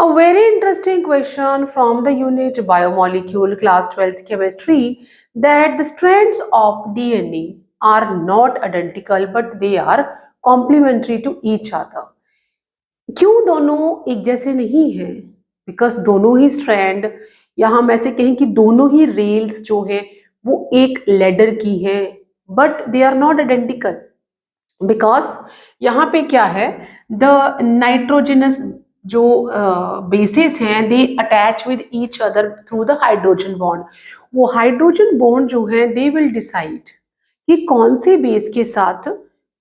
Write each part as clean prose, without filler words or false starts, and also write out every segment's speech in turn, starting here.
A very interesting question from the unit Biomolecule, class 12th chemistry, that the strands of DNA are not identical but they are complementary to each other. क्यों दोनों एक जैसे नहीं हैं? Because दोनों ही strand, या हम ऐसे कहें कि दोनों ही रेल्स जो हैं वो एक लेडर की हैं, but they are not identical. Because यहाँ पे क्या है, द नाइट्रोजनस जो बेसिस हैं they attach with each other through the hydrogen bond. वो हाइड्रोजन बॉन्ड जो है दे विल डिसाइड कि कौन से बेस के साथ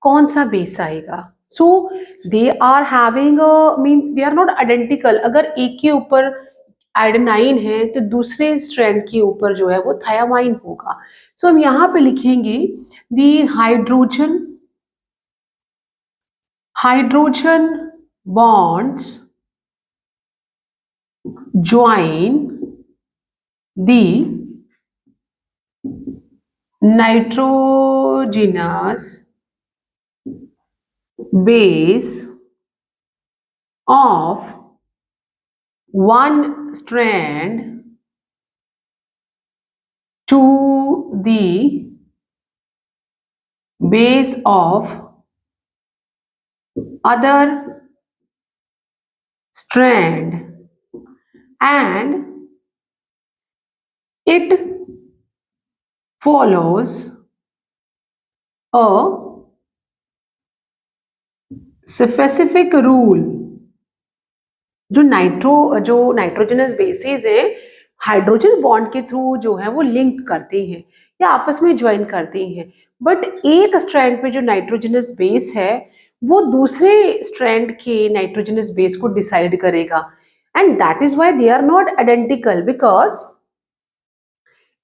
कौन सा बेस आएगा। So they are having means they are not identical. अगर एक के ऊपर एडेनाइन है तो दूसरे स्ट्रैंड के ऊपर जो है वो थायामाइन होगा। सो हम यहाँ पे लिखेंगे the hydrogen bonds join the nitrogenous base of one strand to the base of other strand, and it follows a specific rule। जो नाइट्रोजनस बेसिस है हाइड्रोजन बॉन्ड के थ्रू जो है वो लिंक करते हैं या आपस में ज्वाइन करते हैं, बट एक स्ट्रैंड पे जो नाइट्रोजनस बेस है वो दूसरे स्ट्रैंड के नाइट्रोजनस बेस को डिसाइड करेगा, and that is why they are not identical. Because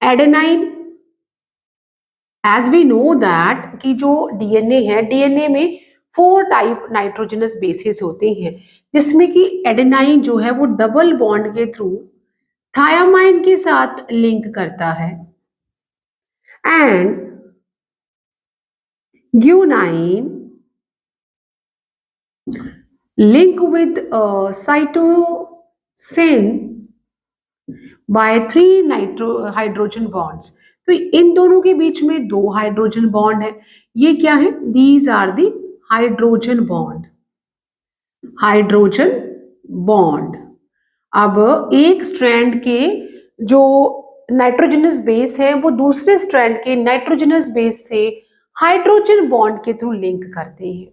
adenine, as we know that कि जो डीएनए है, डीएनए में 4 टाइप नाइट्रोजनस बेसिस होते हैं, जिसमें कि एडेनाइन जो है वो डबल बॉन्ड के थ्रू थायामाइन के साथ लिंक करता है, and guanine link with cytosine by 3 nitro hydrogen bonds. तो इन दोनों के बीच में 2 हाइड्रोजन बॉन्ड है। ये क्या है? These are the hydrogen bond. Hydrogen bond अब एक स्ट्रैंड के जो नाइट्रोजनस बेस है वो दूसरे स्ट्रैंड के नाइट्रोजनस बेस से हाइड्रोजन बॉन्ड के थ्रू लिंक करते हैं,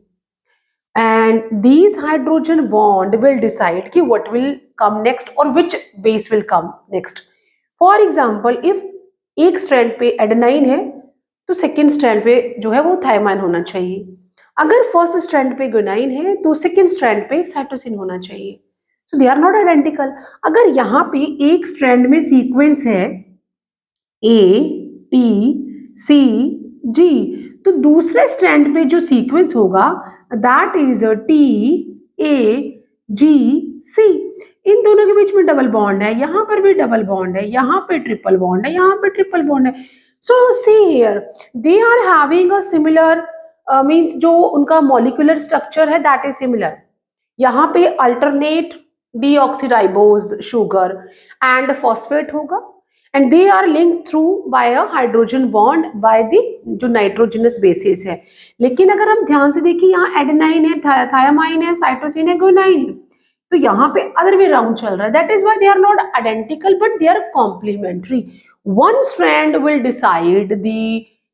and these hydrogen bond will decide कि what will come next or which base will come next। for example if एक स्ट्रैंड पे एडेनाइन है तो सेकेंड स्ट्रैंड पे जो है वो थायमाइन होना चाहिए, अगर फर्स्ट स्ट्रैंड पे गुनाइन है तो सेकेंड स्ट्रैंड पे साइटोसिन होना चाहिए। सो दे आर नॉट आइडेंटिकल। अगर यहाँ पे एक स्ट्रैंड में सीक्वेंस है ए टी सी जी, तो दूसरे स्ट्रैंड पे जो सीक्वेंस होगा दैट इज टी ए जी सी। इन दोनों के बीच में डबल बॉन्ड है, यहाँ पर भी डबल बॉन्ड है, यहाँ पे ट्रिपल बॉन्ड है, यहाँ पे ट्रिपल बॉन्ड है। So see here they are having a similar means जो उनका मॉलिक्यूलर स्ट्रक्चर है दैट इज सिमिलर। यहाँ पे alternate deoxyribose sugar and phosphate होगा, and they are linked through by a hydrogen bond by the जो nitrogenous bases है। लेकिन अगर हम ध्यान से देखिए यहाँ एडेनाइन है, थायामाइन है, साइटोसिन है, गुआनिन है, तो यहाँ पे अदर वे राउंड चल रहा है। That is why they are not identical but they are complementary. One strand will decide the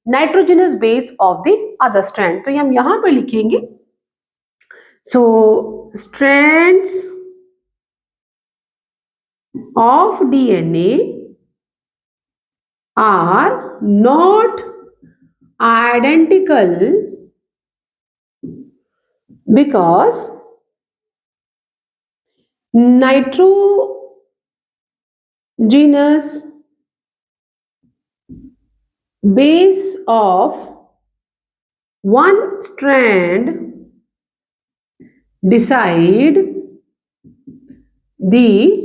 nitrogenous base of the other strand. तो हम यहाँ पे लिखेंगे so strands of DNA are not identical because nitrogenous base of one strand decide the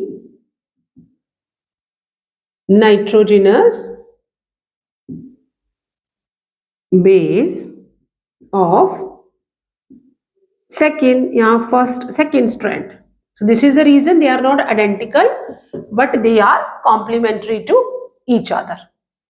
nitrogenous base of second या first second strand. So this is the reason they are not identical, but they are complementary to each other.